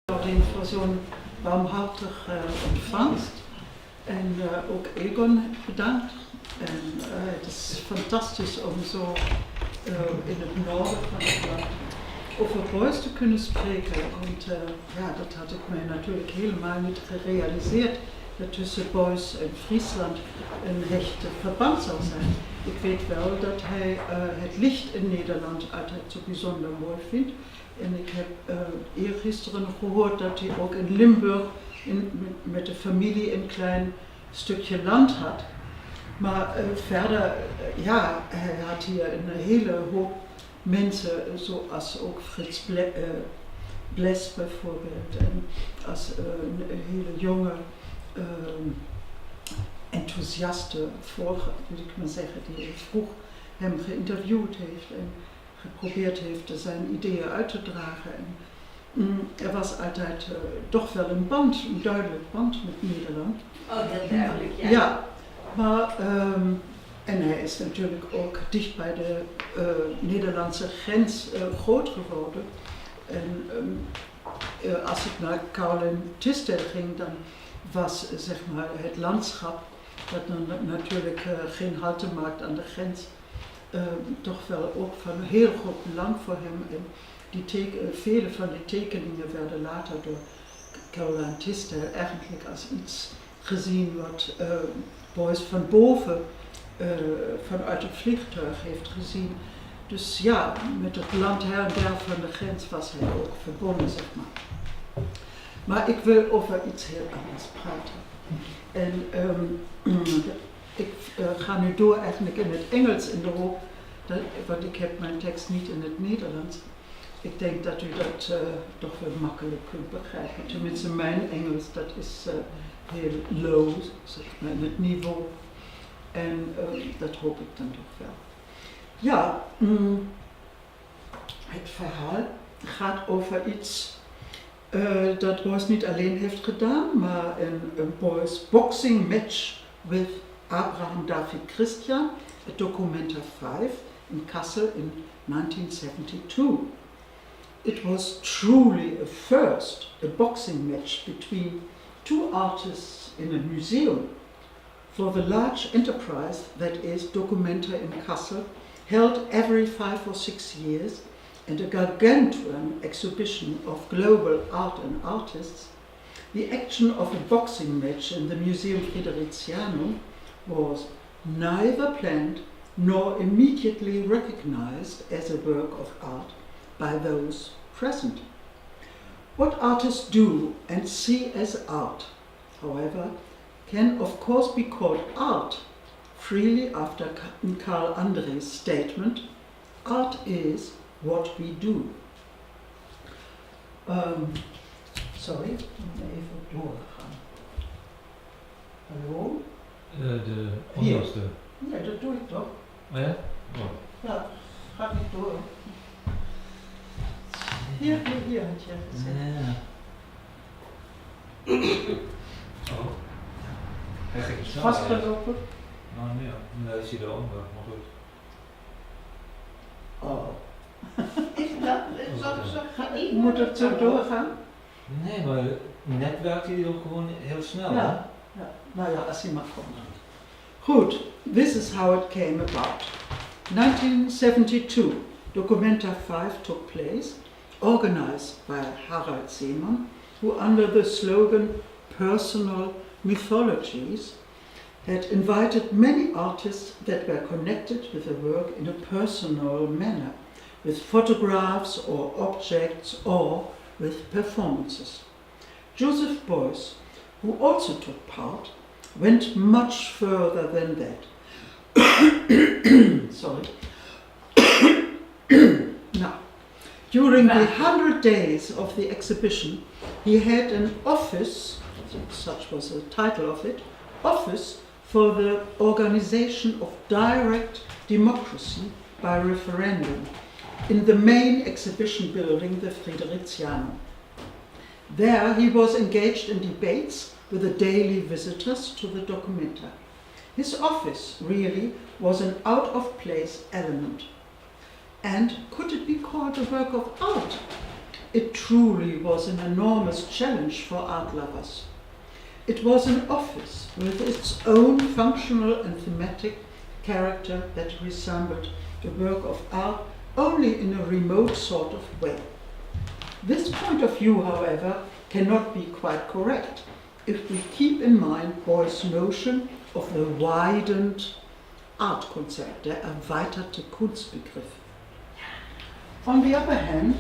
Voor zo'n warmhartig ontvangst. En ook Egon bedankt. En het is fantastisch om zo in het noorden van het land over Beuys te kunnen spreken. Want dat had ik mij natuurlijk helemaal niet gerealiseerd, dat tussen Beuys en Friesland een hechte verband zou zijn. Ik weet wel dat hij het licht in Nederland altijd zo bijzonder mooi vindt. En ik heb eergisteren nog gehoord dat hij ook in Limburg met de familie een klein stukje land had. Maar verder, hij had hier een hele hoop mensen, zoals ook Frits Bles bijvoorbeeld. En als een hele jonge, enthousiaste volger, moet ik maar zeggen, die vroeg hem geïnterviewd heeft en geprobeerd heeft zijn ideeën uit te dragen. En, er was altijd toch wel een duidelijk band met Nederland. Oh, dat duidelijk, ja. Ja, maar en hij is natuurlijk ook dicht bij de Nederlandse grens groot geworden. En als ik naar Kaulen-Tistel ging, dan was zeg maar het landschap, dat dan natuurlijk geen halte maakt aan de grens, toch wel ook van heel groot belang voor hem. En vele van die tekeningen werden later door Kaulen-Tistel eigenlijk als iets gezien wat Beuys van boven vanuit het vliegtuig heeft gezien. Dus ja, met het land her en der van de grens was hij ook verbonden, zeg maar. Maar ik wil over iets heel anders praten. En ik ga nu door eigenlijk in het Engels in de hoop, want ik heb mijn tekst niet in het Nederlands. Ik denk dat u dat toch wel makkelijk kunt begrijpen. Tenminste, mijn Engels, dat is heel low, zeg maar, in het niveau. En dat hoop ik dan toch wel. Ja, het verhaal gaat over iets dat Beuys niet alleen heeft gedaan, maar een Beuys boxing match with Abraham David Christian, at Documenta 5 in Kassel in 1972. It was truly a first, a boxing match between two artists in a museum. For the large enterprise that is Documenta in Kassel, held every 5 or 6 years, and a gargantuan exhibition of global art and artists, the action of a boxing match in the Museum Friderizianum was neither planned nor immediately recognized as a work of art by those present. What artists do and see as art, however, can of course be called art freely after Karl André's statement, art is what we do. Sorry, ik moet even doorgaan. Hallo? De onderste. Nee, dat doe ik toch? Oh ja? Oh. Ja, gaat niet door. Hier had je gezegd. Ja. Oh. Hij ging snel. Vastgelopen? Nou nee, dan is hij eronder, maar goed. Oh. Is dat zo? Moet het zo doorgaan? Nee, maar net werkt hij ook gewoon heel snel. Ja. Ja. Nou ja, als hij maar komt. Goed, this is how it came about. 1972, Documenta 5 took place, organized by Harald Seemann, who under the slogan Personal Mythologies had invited many artists that were connected with the work in a personal manner, with photographs or objects or with performances. Joseph Beuys, who also took part, went much further than that. Sorry. Now, during the 100 days of the exhibition, he had an office, such was the title of it, Office for the Organization of Direct Democracy by Referendum, in the main exhibition building, the Friderizianum. There he was engaged in debates with the daily visitors to the Documenta. His office really was an out-of-place element. And could it be called a work of art? it truly was an enormous challenge for art lovers. It was an office with its own functional and thematic character that resembled the work of art only in a remote sort of way. This point of view, however, cannot be quite correct if we keep in mind Beuys' notion of the widened art concept, der erweiterte Kunstbegriff. On the other hand,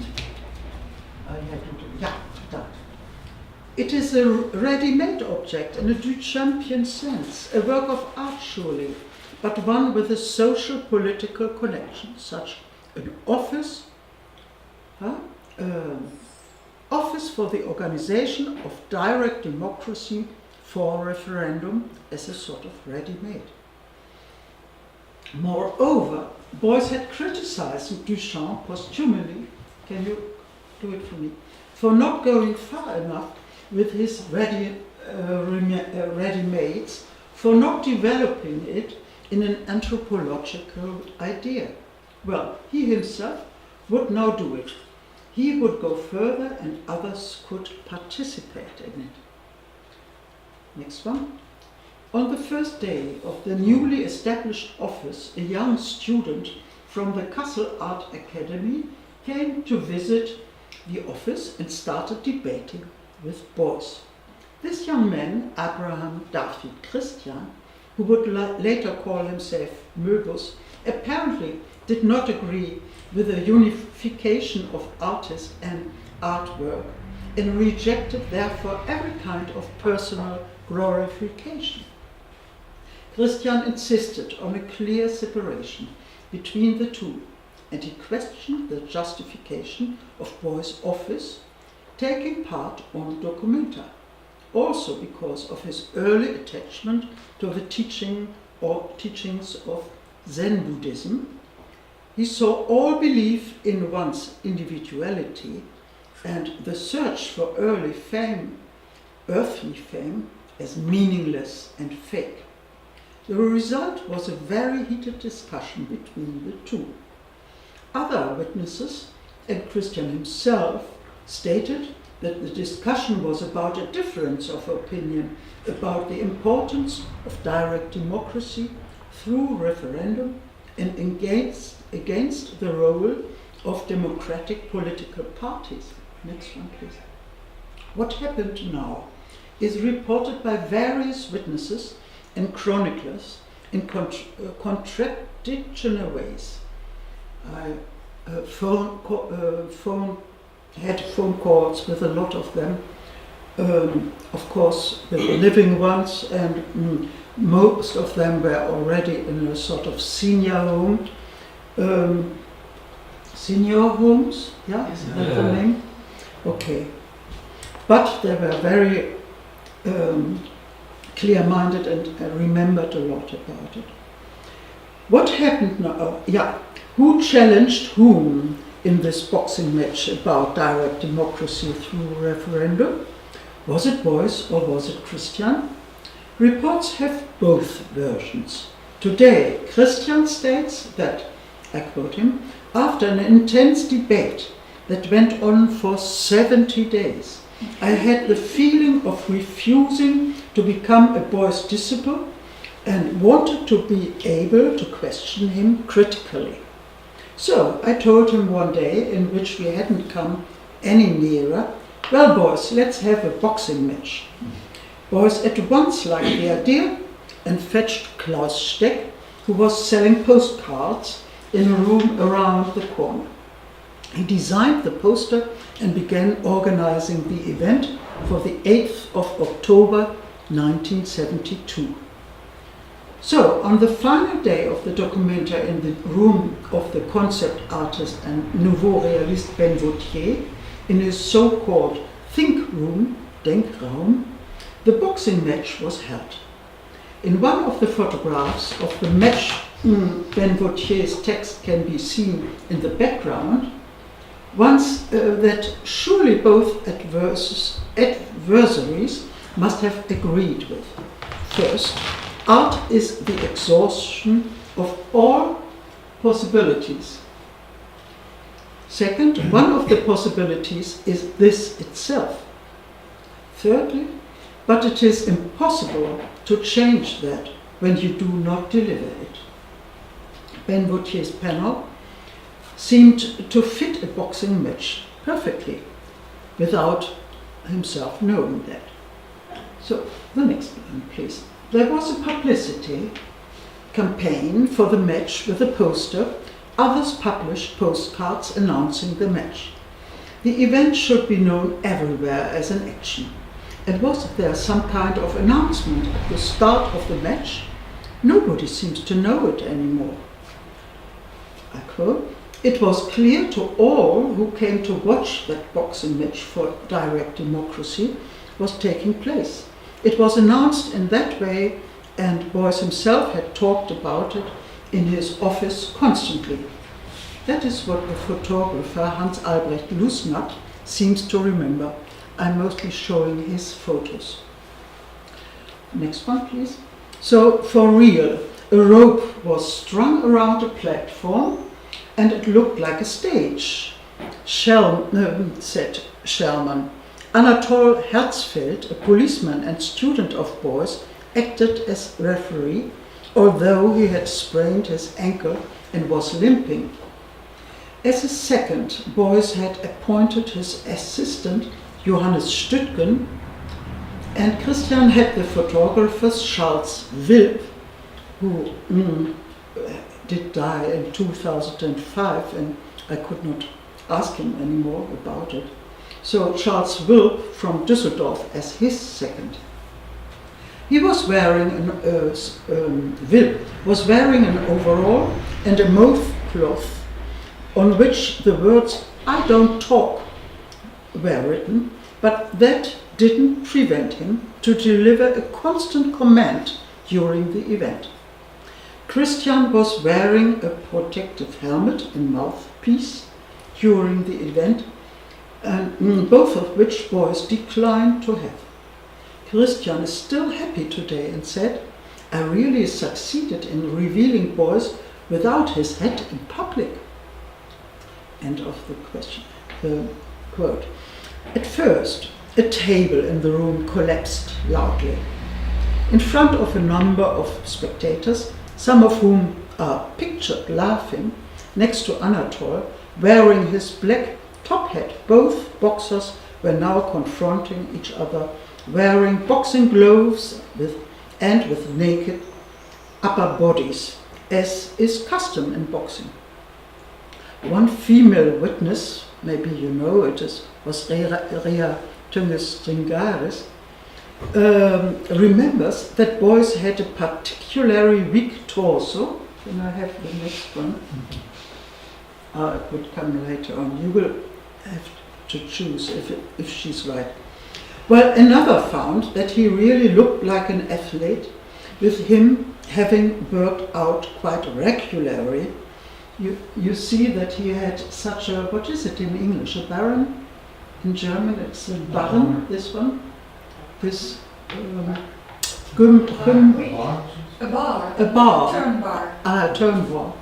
it is a ready-made object in a Duchampian sense, a work of art surely, but one with a social political connection, such an office for the organization of direct democracy for referendum as a sort of ready-made. Moreover, Beuys had criticized Duchamp posthumely, can you do it for me, for not going far enough with his ready-mades, for not developing it in an anthropological idea. Well, he himself would now do it. He would go further and others could participate in it. Next one. On the first day of the newly established office, a young student from the Kassel Art Academy came to visit the office and started debating with Beuys. This young man, Abraham David Christian, who would later call himself Möbus, apparently did not agree with the unification of artist and artwork and rejected therefore every kind of personal glorification. Christian insisted on a clear separation between the two, and he questioned the justification of Beuys' office taking part on Documenta, also because of his early attachment to the teachings of Zen Buddhism. He saw all belief in one's individuality and the search for earthly fame, as meaningless and fake. The result was a very heated discussion between the two. Other witnesses, and Christian himself, stated that the discussion was about a difference of opinion about the importance of direct democracy through referendum and against the role of democratic political parties. Next one, please. What happened now is reported by various witnesses and chroniclers in contradictory ways. I had phone calls with a lot of them, of course with the living ones, and most of them were already in a sort of senior home. Senior homes, yeah, is that the name? Okay. But they were very clear-minded and remembered a lot about it. What happened now? Who challenged whom in this boxing match about direct democracy through referendum? Was it Beuys or was it Christian? Reports have both versions. Today, Christian states that, I quote him, after an intense debate that went on for 70 days, I had the feeling of refusing to become a Beuys disciple and wanted to be able to question him critically. So I told him one day, in which we hadn't come any nearer, well Beuys, let's have a boxing match. Beuys at once liked the idea and fetched Klaus Steck, who was selling postcards in a room around the corner. He designed the poster and began organizing the event for the 8th of October 1972. So, on the final day of the Documenta in the room of the concept artist and nouveau realist Ben Vautier, in his so-called think room, Denkraum, the boxing match was held. In one of the photographs of the match, Ben Vautier's text can be seen in the background, once that surely both adversaries must have agreed with. First, art is the exhaustion of all possibilities. Second, one of the possibilities is this itself. Thirdly, but it is impossible to change that when you do not deliver it. Ben Vautier's panel seemed to fit a boxing match perfectly, without himself knowing that. So, the next one, please. There was a publicity campaign for the match with a poster. Others published postcards announcing the match. The event should be known everywhere as an action. And was there some kind of announcement at the start of the match? Nobody seems to know it anymore. I quote, "It was clear to all who came to watch that boxing match for Direct Democracy was taking place. It was announced in that way, and Beuys himself had talked about it in his office constantly." That is what the photographer Hans Albrecht Lusnat seems to remember. I'm mostly showing his photos. Next one, please. So, for real, a rope was strung around a platform and it looked like a stage. Said Schellmann. Anatol Herzfeld, a policeman and student of Beuys, acted as referee, although he had sprained his ankle and was limping. As a second, Beuys had appointed his assistant Johannes Stüttgen, and Christian had the photographers Charles Wilp, who did die in 2005, and I could not ask him anymore about it. So Charles Wilp from Düsseldorf as his second. He was wearing Wilp was wearing an overall and a mouth cloth on which the words "I don't talk" were written, but that didn't prevent him to deliver a constant command during the event. Christian was wearing a protective helmet and mouthpiece during the event, and both of which Beuys declined to have. Christian is still happy today and said, "I really succeeded in revealing Beuys without his hat in public." End of the question. Quote. At first, a table in the room collapsed loudly. In front of a number of spectators, some of whom are pictured laughing, next to Anatol, wearing his black top hat, both boxers were now confronting each other, wearing boxing gloves with naked upper bodies, as is custom in boxing. One female witness, maybe you know it, was Rea Tünges-Stringaris, remembers that Beuys had a particularly weak torso. Can I have the next one? It would come later on. You will have to choose if she's right. Well, another found that he really looked like an athlete, with him having worked out quite regularly. You see that he had such a, what is it in English, a baron? In German it's a Barren, this one. This A bar. A bar. Turn bar. Turn bar.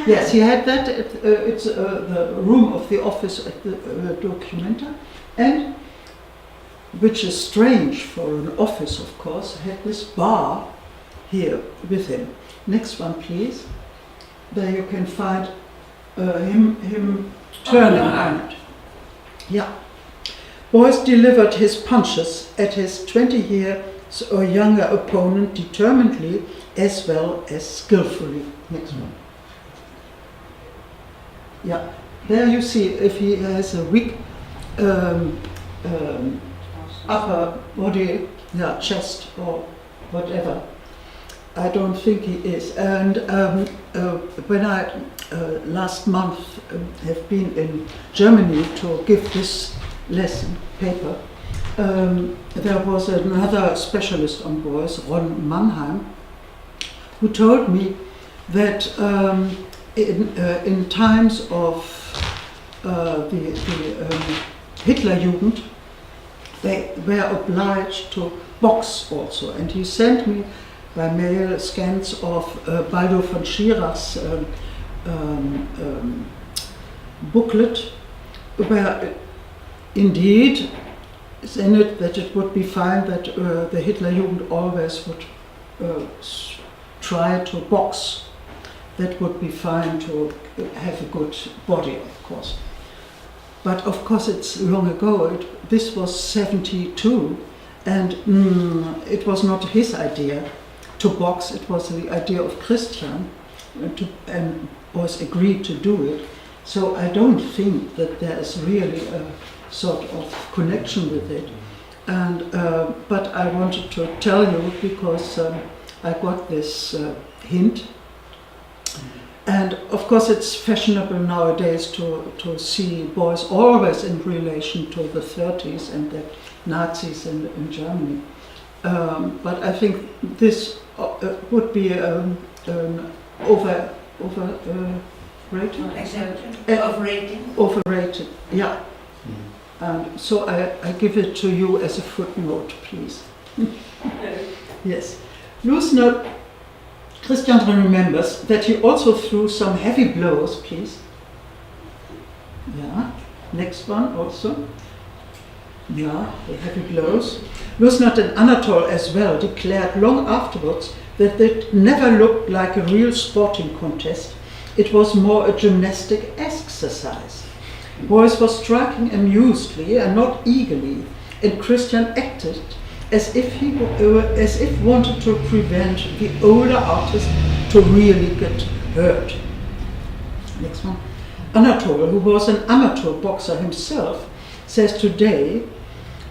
Yes, he had that. It's the room of the office at the Documenta, and which is strange for an office, of course, had this bar here with him. Next one, please. There you can find him turning on it. Yeah. Beuys delivered his punches at his 20 years or younger opponent determinedly as well as skillfully. Next one. Yeah. There you see if he has a weak upper body, chest or whatever. I don't think he is. And when I last month have been in Germany to give this lesson paper, there was another specialist on Beuys, Ron Mannheim, who told me that in times of the Hitlerjugend, they were obliged to box also, and he sent me by mail scans of Baldo von Schirach's booklet where indeed is in it that it would be fine that the Hitlerjugend always would try to box. That would be fine to have a good body, of course. But of course it's long ago. This was 72, and it was not his idea to box. It was the idea of Christian, and was agreed to do it. So I don't think that there is really a sort of connection with it. And but I wanted to tell you because I got this hint. And of course it's fashionable nowadays to see boys always in relation to the 30s and the Nazis in Germany. But I think this would be overrated. Overrated, yeah. And so I give it to you as a footnote, please. Yes. Loosner, Christian remembers that he also threw some heavy blows, please. Yeah. Next one also. Yeah, the heavy blows. Loosner and Anatole as well declared long afterwards that it never looked like a real sporting contest. It was more a gymnastic exercise. Beuys was striking amusedly and not eagerly, and Christian acted as if wanted to prevent the older artist to really get hurt. Next one. Anatole, who was an amateur boxer himself, says today,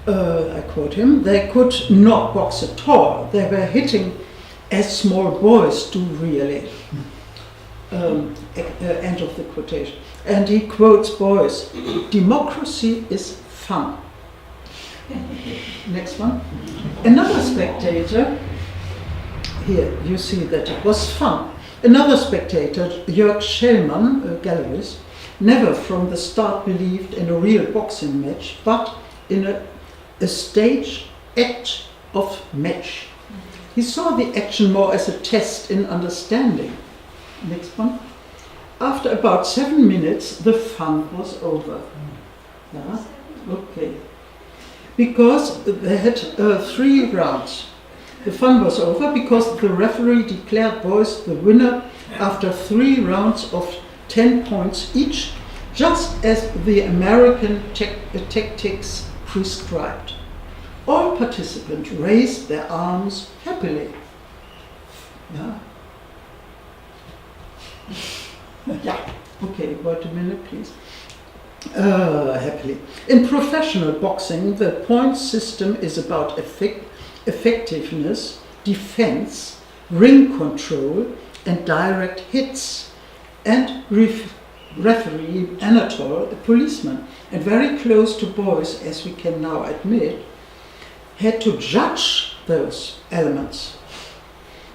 I quote him, they could not box at all. They were hitting as small boys do really. End of the quotation. And he quotes Beuys, democracy is fun. Next one. Another spectator, here you see that it was fun. Another spectator, Jörg Schellmann, a gallerist, never from the start believed in a real boxing match, but in a stage act of match. He saw the action more as a test in understanding. Next one. After about 7 minutes, the fun was over. Yeah? Okay. Because they had 3 rounds. The fun was over because the referee declared Beuys the winner after 3 rounds of 10 points each, just as the American tactics prescribed. All participants raised their arms happily. Yeah. Yeah. Okay, wait a minute, please. Happily. In professional boxing, the point system is about effectiveness, defense, ring control, and direct hits. And referee Anatole, a policeman, and very close to Beuys, as we can now admit, had to judge those elements.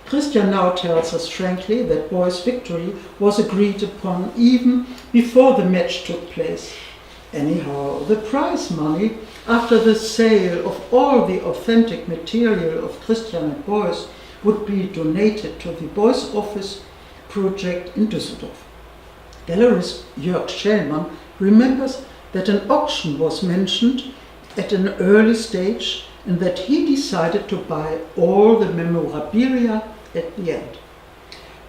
Christian now tells us frankly that Beuys' victory was agreed upon even before the match took place. Anyhow, the prize money, after the sale of all the authentic material of Christian and Beuys, would be donated to the Beuys Office project in Düsseldorf. Gallerist Jörg Schellmann remembers that an auction was mentioned at an early stage and that he decided to buy all the memorabilia at the end.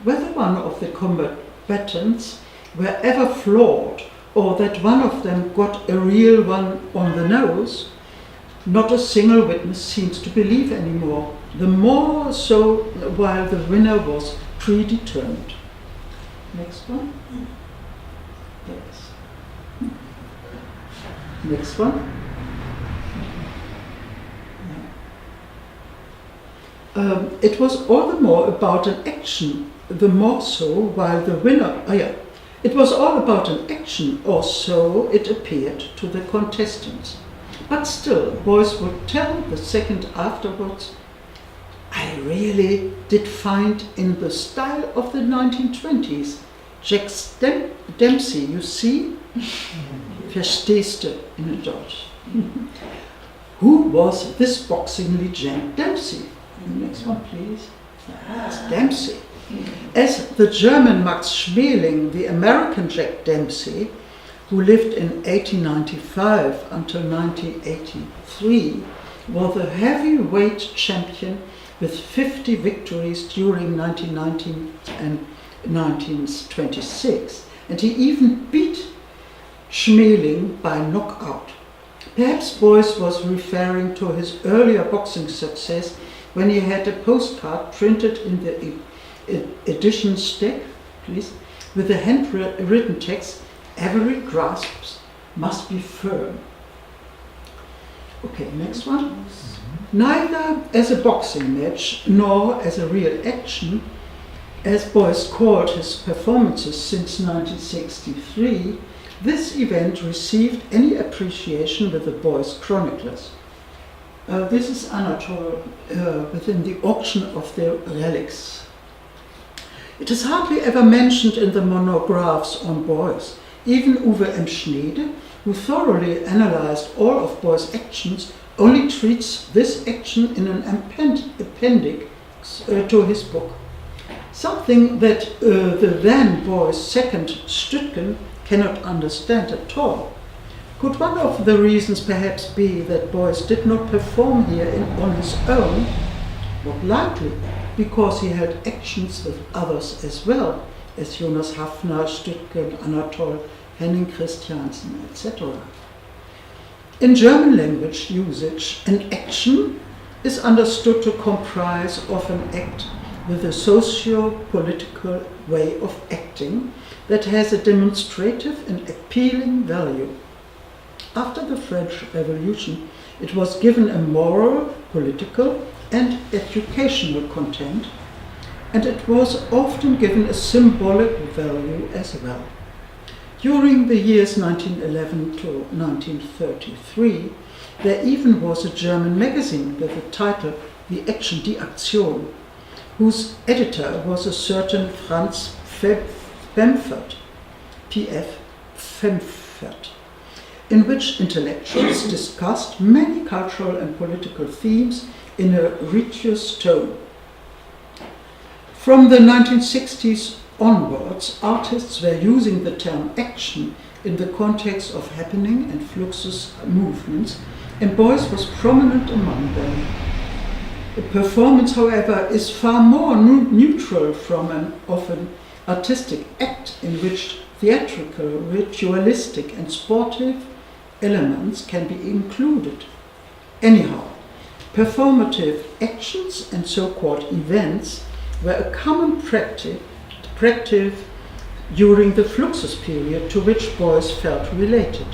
Whether one of the combatants were ever flawed or that one of them got a real one on the nose, not a single witness seems to believe anymore, the more so while the winner was predetermined. Next one. Yes. Next one. It was all the more about an action, the more so while the winner, it was all about an action, or so it appeared to the contestants. But still, Beuys would tell the second afterwards, I really did find in the style of the 1920s, Jack Dempsey, you see? Verstehst du in Deutsch? Who was this boxing legend Dempsey? Next one, please. It's Dempsey. As the German Max Schmeling, the American Jack Dempsey, who lived in 1895 until 1983, was a heavyweight champion with 50 victories during 1919 and 1926, and he even beat Schmeling by knockout. Perhaps Beuys was referring to his earlier boxing success when he had a postcard printed in the edition stack, please, with a handwritten text, "Every grasp must be firm." Okay, next one. Neither as a boxing match nor as a real action, as Beuys called his performances since 1963, this event received any appreciation with the Beuys chroniclers. This is Anatole within the auction of the relics. It is hardly ever mentioned in the monographs on Beuys. Even Uwe M. Schneede, who thoroughly analyzed all of Beuys' actions, only treats this action in an appendix to his book. Something that the then Beuys' second Stütgen cannot understand at all. Could one of the reasons perhaps be that Beuys did not perform here on his own? Not likely, because he held actions with others as well, as Jonas Hafner, Stütgen, Anatole, Henning Christiansen, etc. In German language usage, an action is understood to comprise of an act with a socio-political way of acting that has a demonstrative and appealing value. After the French Revolution, it was given a moral, political, and educational content, and it was often given a symbolic value as well. During the years 1911 to 1933, there even was a German magazine with the title The Action, Die Aktion, whose editor was a certain Franz Pfemfert, P.F. Pfemfert, in which intellectuals discussed many cultural and political themes in a rigorous tone. From the 1960s onwards, artists were using the term action in the context of happening and fluxus movements, and Beuys was prominent among them. The performance, however, is far more neutral from an often artistic act in which theatrical, ritualistic, and sportive elements can be included. Anyhow, performative actions and so-called events were a common practice during the Fluxus period to which Beuys felt related.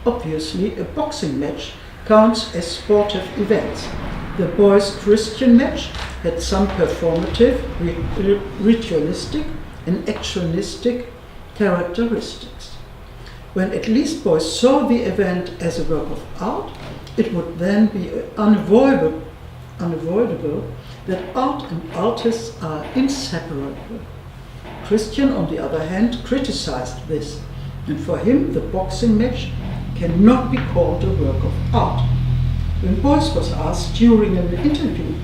Obviously, a boxing match counts as sportive events. The Beuys Christian match had some performative, ritualistic, and actionistic characteristics. When at least Beuys saw the event as a work of art, it would then be unavoidable that art and artists are inseparable. Christian, on the other hand, criticized this, and for him the boxing match cannot be called a work of art. When Beuys was asked during an interview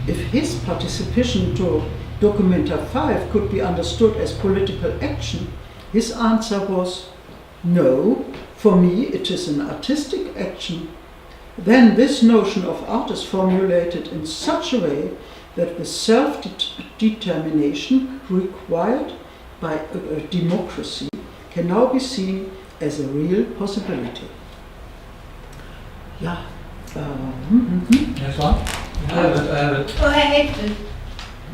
if his participation to Documenta 5 could be understood as political action, his answer was, "No, for me it is an artistic action." Then this notion of art is formulated in such a way that the self-determination required by a democracy can now be seen as a real possibility. Ja. Next one. Oh, hij heeft er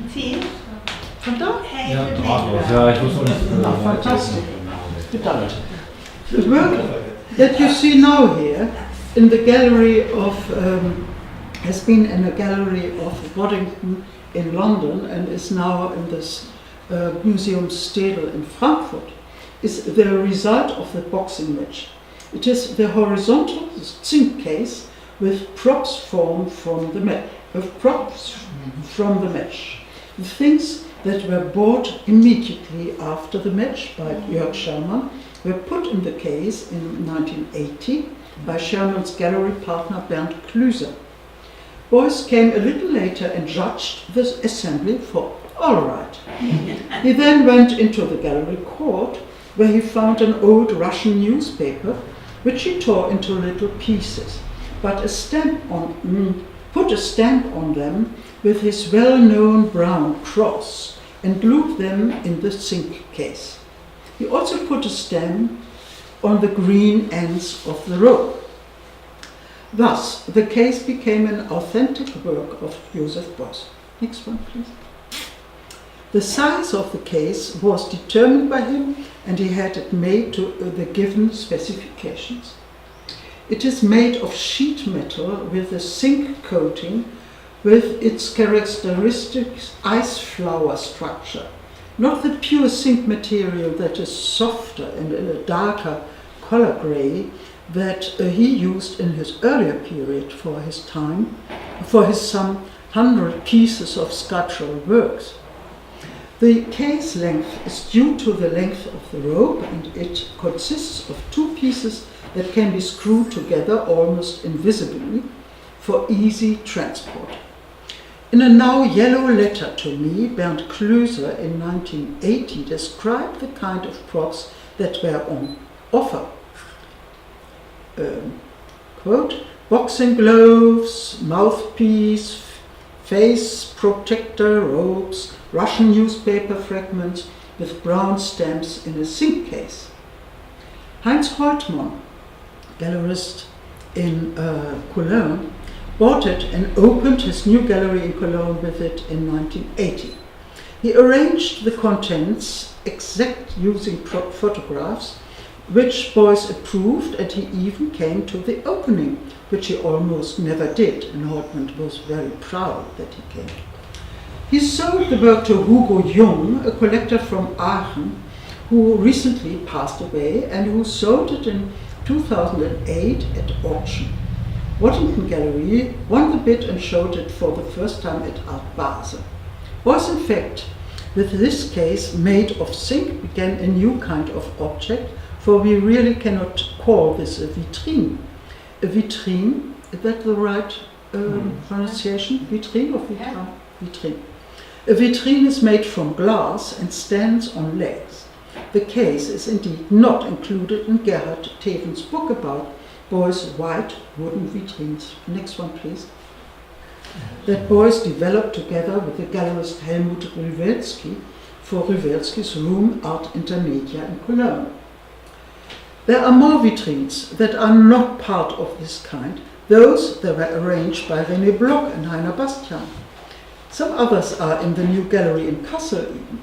4. Vandaag? Hij heeft er 9. Ja, ik was nog niet. Nou, fantastisch. Bedankt. The work that you see now here in the gallery of has been in a gallery of Waddington in London and is now in this Museum Stedel in Frankfurt, is the result of the boxing match. It is the horizontal zinc case with props from the match. The things that were bought immediately after the match by Jörg Scherman were put in the case in 1980 by Scherman's gallery partner Bernd Klüser. Beuys came a little later and judged the assembly for all right. He then went into the gallery court where he found an old Russian newspaper, which he tore into little pieces, but put a stamp on them with his well-known brown cross and glued them in the zinc case. He also put a stamp on the green ends of the rope. Thus, the case became an authentic work of Joseph Beuys. Next one, please. The size of the case was determined by him, and he had it made to the given specifications. It is made of sheet metal with a zinc coating with its characteristic ice flower structure, not the pure zinc material that is softer and in a darker color gray that he used in his earlier period for his some 100 pieces of sculptural works. The case length is due to the length of the rope, and it consists of two pieces that can be screwed together almost invisibly for easy transport. In a now yellow letter to me, Bernd Klöser in 1980 described the kind of props that were on offer. Quote, boxing gloves, mouthpiece, face protector, ropes, Russian newspaper fragments with brown stamps in a zinc case. Heinz Holtmann, gallerist in Cologne, bought it and opened his new gallery in Cologne with it in 1980. He arranged the contents exact using photographs, which Beuys approved, and he even came to the opening, which he almost never did, and Holtmann was very proud that he came. He sold the work to Hugo Jung, a collector from Aachen, who recently passed away and who sold it in 2008 at auction. Waddington Gallery won the bid and showed it for the first time at Art Basel. Beuys, in fact, with this case made of zinc, began a new kind of object, for we really cannot call this a vitrine. A vitrine, is that the right pronunciation? Vitrine or vitrine? Yeah. Vitrine. A vitrine is made from glass and stands on legs. The case is indeed not included in Gerhard Teven's book about Beuys' white wooden vitrines. Next one, please. That Beuys developed together with the gallerist Helmut Rywelski for Rywelski's Room Art Intermedia in Cologne. There are more vitrines that are not part of this kind, those that were arranged by René Bloch and Heiner Bastian. Some others are in the new gallery in Kassel even,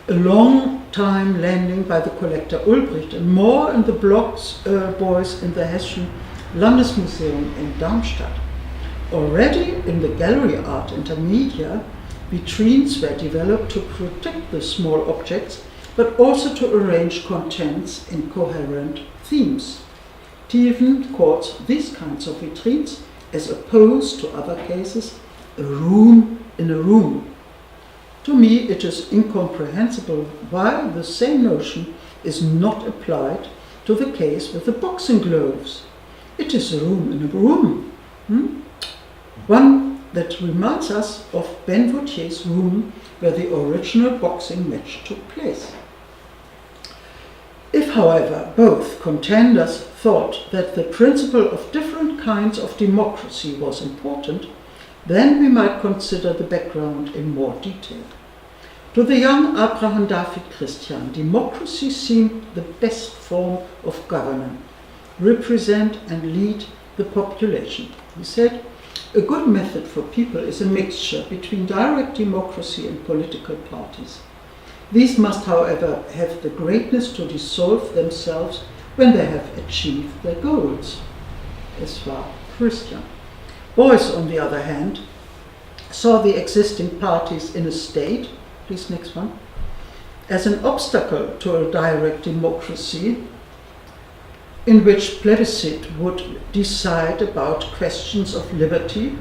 a long time landing by the collector Ulbricht, and more in the Bloch's Beuys in the Hessian Landesmuseum in Darmstadt. Already in the gallery Art Intermedia, vitrines were developed to protect the small objects, but also to arrange contents in coherent themes. Teven calls these kinds of vitrines, as opposed to other cases, a room in a room. To me, it is incomprehensible why the same notion is not applied to the case with the boxing gloves. It is a room in a room. One that reminds us of Ben Vautier's room where the original boxing match took place. If, however, both contenders thought that the principle of different kinds of democracy was important, then we might consider the background in more detail. To the young Abraham David Christian, democracy seemed the best form of governance, represent and lead the population. He said, a good method for people is a mixture between direct democracy and political parties. These must, however, have the greatness to dissolve themselves when they have achieved their goals. As war Christian. Beuys, on the other hand, saw the existing parties in a state, please next one, as an obstacle to a direct democracy in which plebiscite would decide about questions of liberty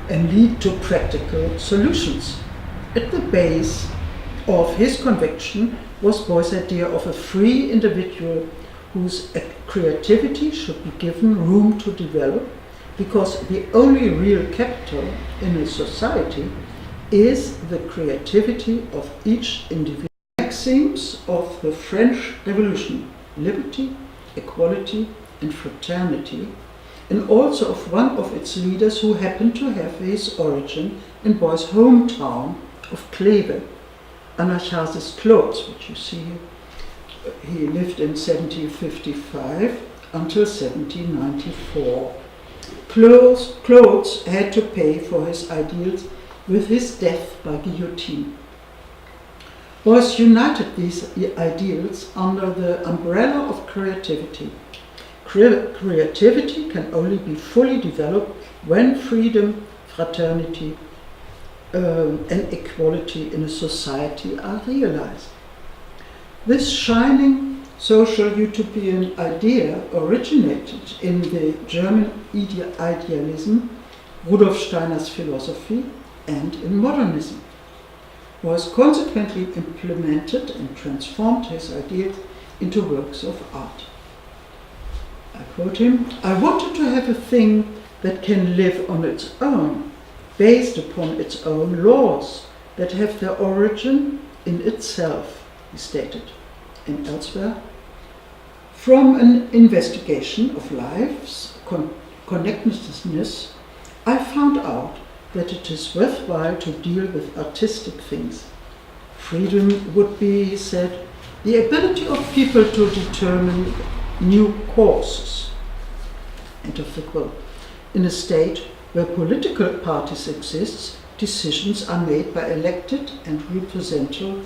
and lead to practical solutions. At the base of his conviction was Beuys' idea of a free individual whose creativity should be given room to develop, because the only real capital in a society is the creativity of each individual. Next maxims of the French Revolution: liberty, equality, and fraternity, and also of one of its leaders who happened to have his origin in Beuys' hometown of Kleve, Anacharsis Clothes, which you see here. He lived in 1755 until 1794. Clothes had to pay for his ideals with his death by guillotine. Beuys united these ideals under the umbrella of creativity. Creativity can only be fully developed when freedom, fraternity, and equality in a society are realized. This shining social utopian idea originated in the German idealism, Rudolf Steiner's philosophy, and in modernism. Beuys consequently implemented and transformed his ideas into works of art. I quote him, "I wanted to have a thing that can live on its own, based upon its own laws, that have their origin in itself," he stated. And elsewhere, "From an investigation of life's connectedness, I found out that it is worthwhile to deal with artistic things. Freedom would be," he said, "the ability of people to determine new courses." End of the quote. "In a state where political parties exist, decisions are made by elected and representative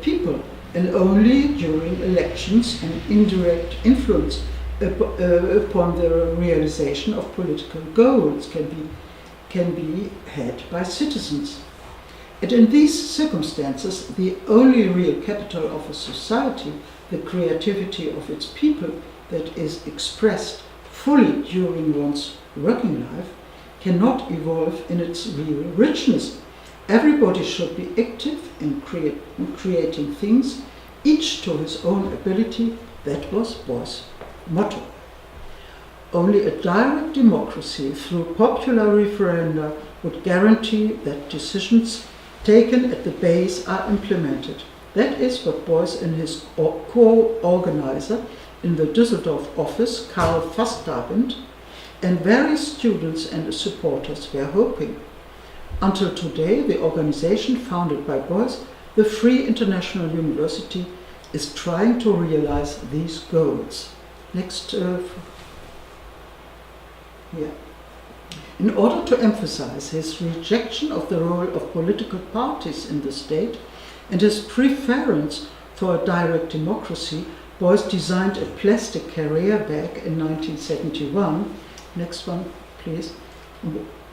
people, and only during elections an indirect influence upon the realization of political goals can be had by citizens. And in these circumstances, the only real capital of a society, the creativity of its people that is expressed fully during one's working life, cannot evolve in its real richness. Everybody should be active in creating things, each to his own ability." That was Beuys' motto. Only a direct democracy through popular referenda would guarantee that decisions taken at the base are implemented. That is what Beuys and his co-organizer in the Düsseldorf office, Karl Fastabend, and various students and supporters were hoping. Until today, the organization founded by Beuys, the Free International University, is trying to realize these goals. Next. In order to emphasize his rejection of the role of political parties in the state and his preference for a direct democracy, Beuys designed a plastic carrier bag in 1971. Next one, please.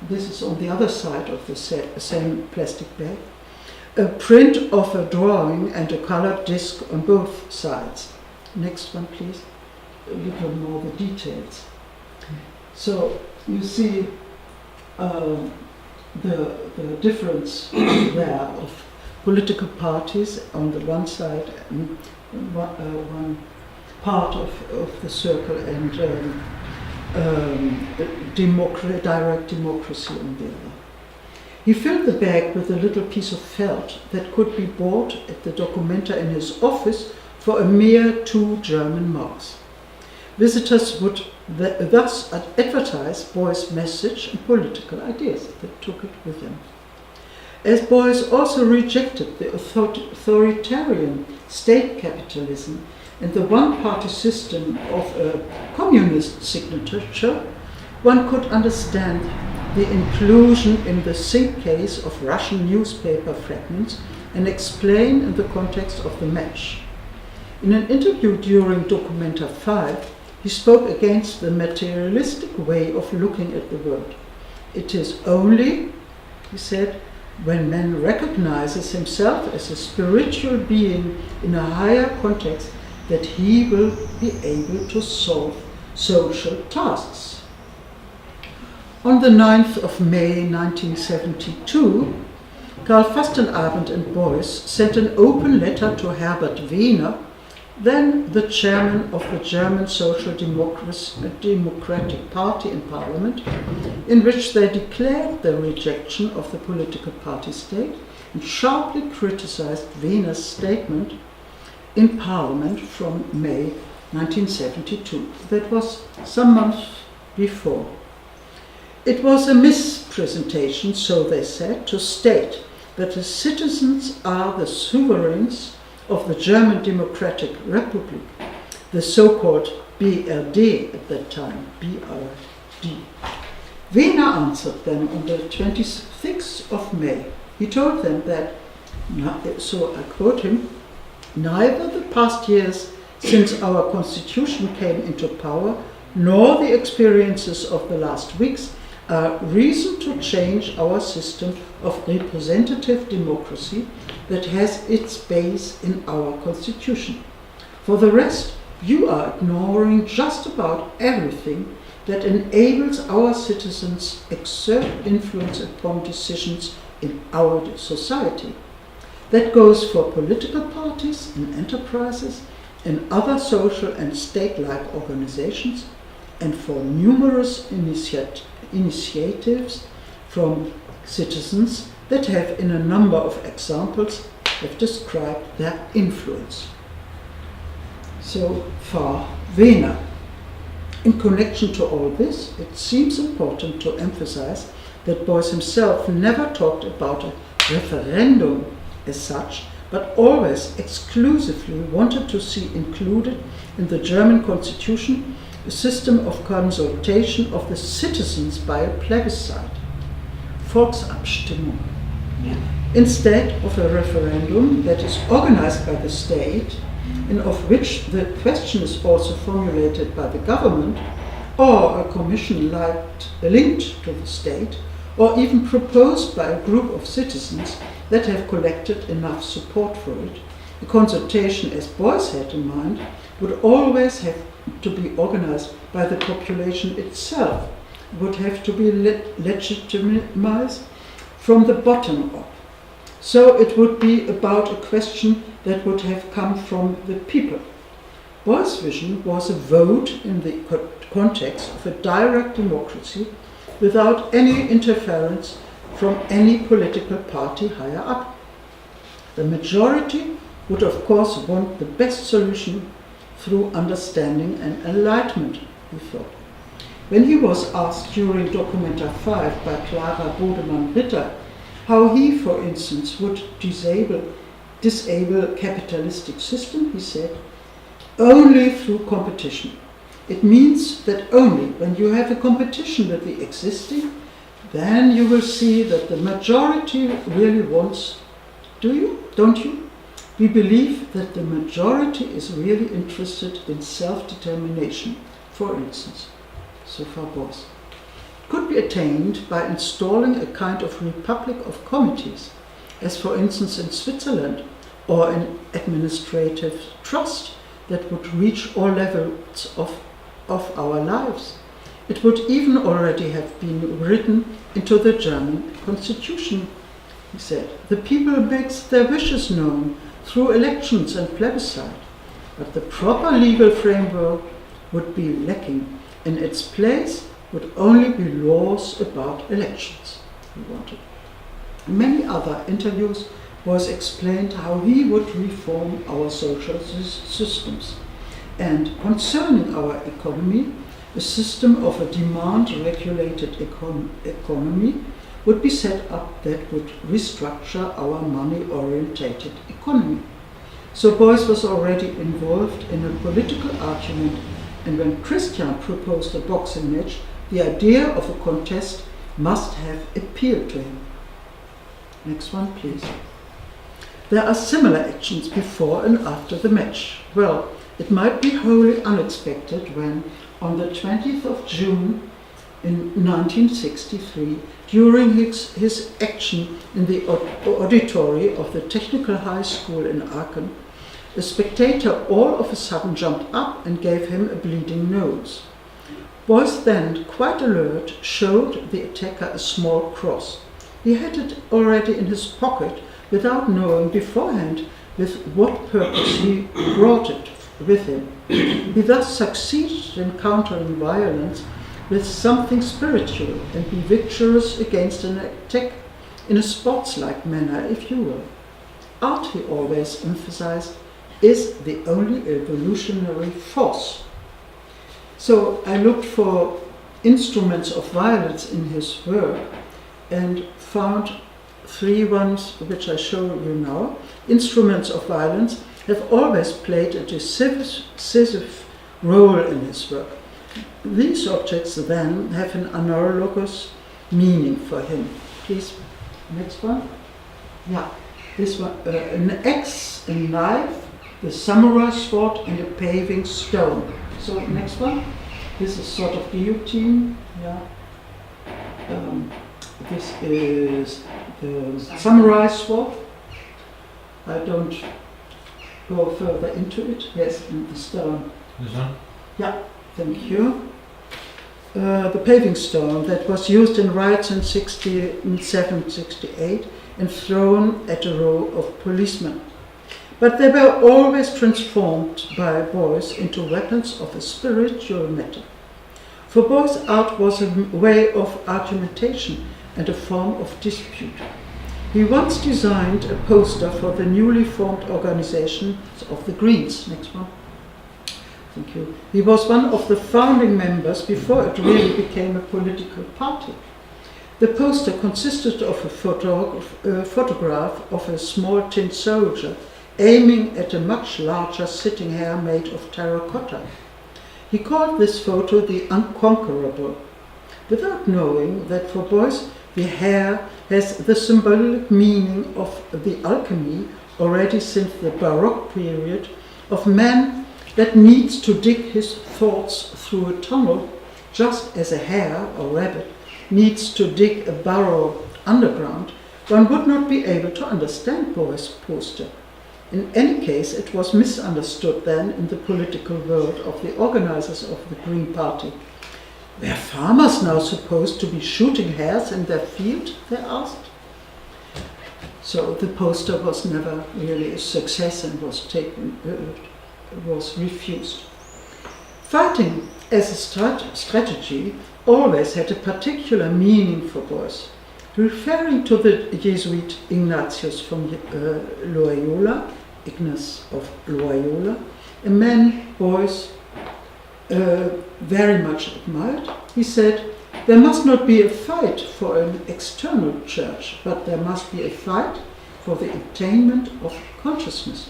This is on the other side of the same plastic bag. A print of a drawing and a colored disc on both sides. Next one, please. A little more the details. So you see the difference there of political parties on the one side, and one part of the circle, and direct democracy on the other. He filled the bag with a little piece of felt that could be bought at the Documenta in his office for a mere 2 German marks. Visitors would thus advertise Beuys' message and political ideas. They took it with them. As Beuys also rejected the authoritarian state capitalism and the one-party system of a communist signature, one could understand the inclusion in the Sync case of Russian newspaper fragments and explain in the context of the match. In an interview during Documenta 5, he spoke against the materialistic way of looking at the world. It is only, he said, when man recognizes himself as a spiritual being in a higher context that he will be able to solve social tasks. On the 9th of May 1972, Karl Fastenabend and Beuys sent an open letter to Herbert Wehner, then the chairman of the German Social Democratic Party in Parliament, in which they declared their rejection of the political party state and sharply criticized Wehner's statement in Parliament from May 1972. That was some months before. It was a mispresentation, so they said, to state that the citizens are the sovereigns of the German Democratic Republic, the so-called BRD at that time, BRD. Wehner answered them on the 26th of May. He told them that, so I quote him, "Neither the past years since our constitution came into power, nor the experiences of the last weeks are reason to change our system of representative democracy that has its base in our constitution. For the rest, you are ignoring just about everything that enables our citizens exert influence upon decisions in our society. That goes for political parties and enterprises and other social and state-like organizations, and for numerous initiatives from citizens that have, in a number of examples, have described their influence." So far, Wehner. In connection to all this, it seems important to emphasize that Beuys himself never talked about a referendum as such, but always exclusively wanted to see included in the German constitution a system of consultation of the citizens by a plebiscite, Volksabstimmung, instead of a referendum that is organized by the state and of which the question is also formulated by the government or a commission linked to the state, or even proposed by a group of citizens that have collected enough support for it. The consultation, as Beuys had in mind, would always have to be organized by the population itself, would have to be legitimized from the bottom up. So it would be about a question that would have come from the people. Beuys' vision was a vote in the context of a direct democracy without any interference from any political party higher up. The majority would of course want the best solution through understanding and enlightenment, he thought. When he was asked during Documenta 5 by Clara Bodemann-Ritter how he, for instance, would disable capitalistic system, he said, "Only through competition. It means that only when you have a competition with the existing, then you will see that the majority really wants. Do you? Don't you? We believe that the majority is really interested in self-determination, for instance." So far, Beuys. Could be attained by installing a kind of republic of committees, as for instance in Switzerland, or an administrative trust that would reach all levels of our lives. It would even already have been written into the German constitution, he said. The people makes their wishes known through elections and plebiscite, but the proper legal framework would be lacking. In its place would only be laws about elections, he wanted. In many other interviews, Beuys explained how he would reform our social systems. And concerning our economy, a system of a demand-regulated economy would be set up that would restructure our money-orientated economy. So Beuys was already involved in a political argument, and when Christian proposed a boxing match, the idea of a contest must have appealed to him. Next one, please. There are similar actions before and after the match. Well, it might be wholly unexpected when, on the 20th of June in 1963, during his action in the auditory of the Technical High School in Aachen, a spectator all of a sudden jumped up and gave him a bleeding nose. Beuys then, quite alert, showed the attacker a small cross. He had it already in his pocket without knowing beforehand with what purpose he brought it with him. He thus succeeded in countering violence with something spiritual and be victorious against an attack in a sports-like manner, if you will. Art, he always emphasized, is the only evolutionary force. So I looked for instruments of violence in his work and found 3 ones which I show you now. Instruments of violence have always played a decisive role in his work. These objects then have an analogous meaning for him. Please, next one. Yeah, this one, an axe, a knife, the samurai sword and a paving stone. So next one. This is sort of guillotine. Yeah. This is the samurai sword. I don't go further into it. Yes, and the stone. This one? Yeah, thank you. The paving stone that was used in riots in 67-68 and thrown at a row of policemen. But they were always transformed by Beuys into weapons of a spiritual matter. For Beuys, art was a way of argumentation and a form of dispute. He once designed a poster for the newly formed organization of the Greens. Next one. Thank you. He was one of the founding members before it really became a political party. The poster consisted of a photograph of a small tin soldier aiming at a much larger sitting hare made of terracotta. He called this photo the unconquerable, without knowing that for Beuys the hare has the symbolic meaning of the alchemy already since the Baroque period of man that needs to dig his thoughts through a tunnel, just as a hare or rabbit needs to dig a burrow underground. One would not be able to understand Beuys' poster. In any case, it was misunderstood then in the political world of the organizers of the Green Party. Were farmers now supposed to be shooting hares in their field, they asked? So the poster was never really a success and was refused. Fighting as a strategy always had a particular meaning for Beuys. Referring to the Jesuit Ignatius from Loyola, Ignace of Loyola, a man Beuys very much admired, he said, "There must not be a fight for an external church, but there must be a fight for the attainment of consciousness."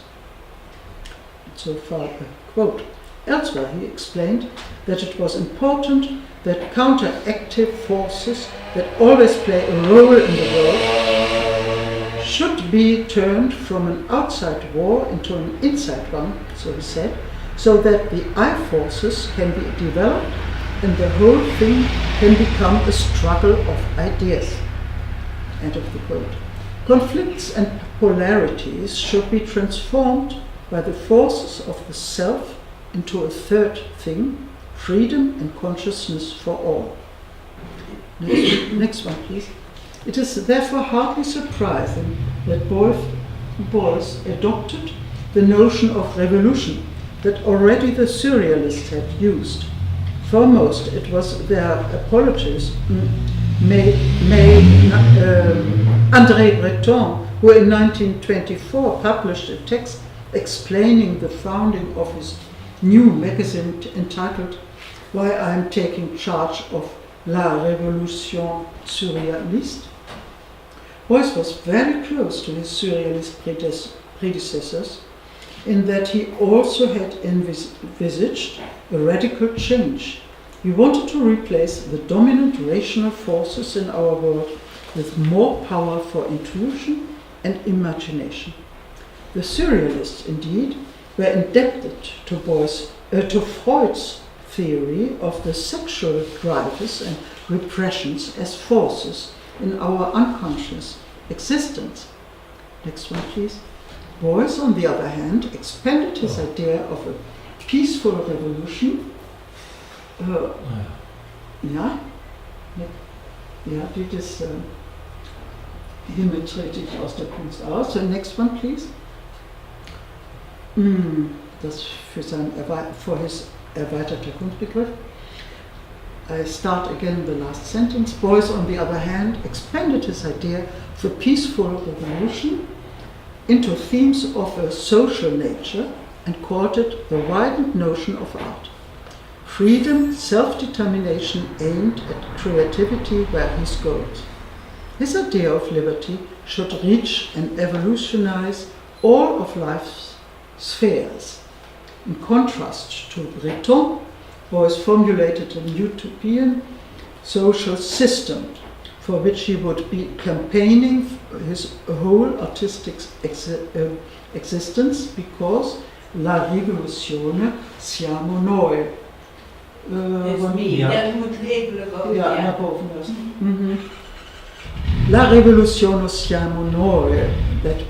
So far a quote. Elsewhere he explained that it was important that counteractive forces that always play a role in the world should be turned from an outside war into an inside one, so he said, so that the I forces can be developed and the whole thing can become a struggle of ideas. End of the quote. Conflicts and polarities should be transformed by the forces of the self into a third thing, freedom and consciousness for all. Next one, please. It is therefore hardly surprising that Beuys adopted the notion of revolution that already the Surrealists had used. Foremost, it was their apologist, André Breton, who in 1924 published a text explaining the founding of his new magazine entitled "Why I Am Taking Charge of La Révolution Surréaliste." Beuys was very close to his Surrealist predecessors in that he also had envisaged a radical change. He wanted to replace the dominant rational forces in our world with more power for intuition and imagination. The Surrealists, indeed, were indebted to Freud's theory of the sexual drivers and repressions as forces in our unconscious existence. Next one, please. Beuys, on the other hand, expanded his idea of a peaceful revolution. Hiermit trete ich aus der Kunst aus. So next one, please. Das für his erweiterter Kunstbegriff. I start again the last sentence. Beuys, on the other hand, expanded his idea of a peaceful revolution into themes of a social nature and called it the widened notion of art. Freedom, self-determination aimed at creativity were his goals. His idea of liberty should reach and evolutionize all of life's spheres. In contrast to Breton, Beuys formulated an utopian social system for which he would be campaigning his whole artistic existence, because la rivoluzione siamo noi. Ja, dat moet even boven. Ja, naar boven lassen. La rivoluzione siamo noi, that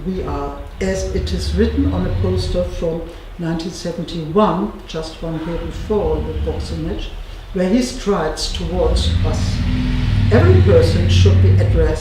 we are, as it is written on a poster from 1971, just 1 year before the Boxwedstrijd, where he strides towards us. Every person should be addressed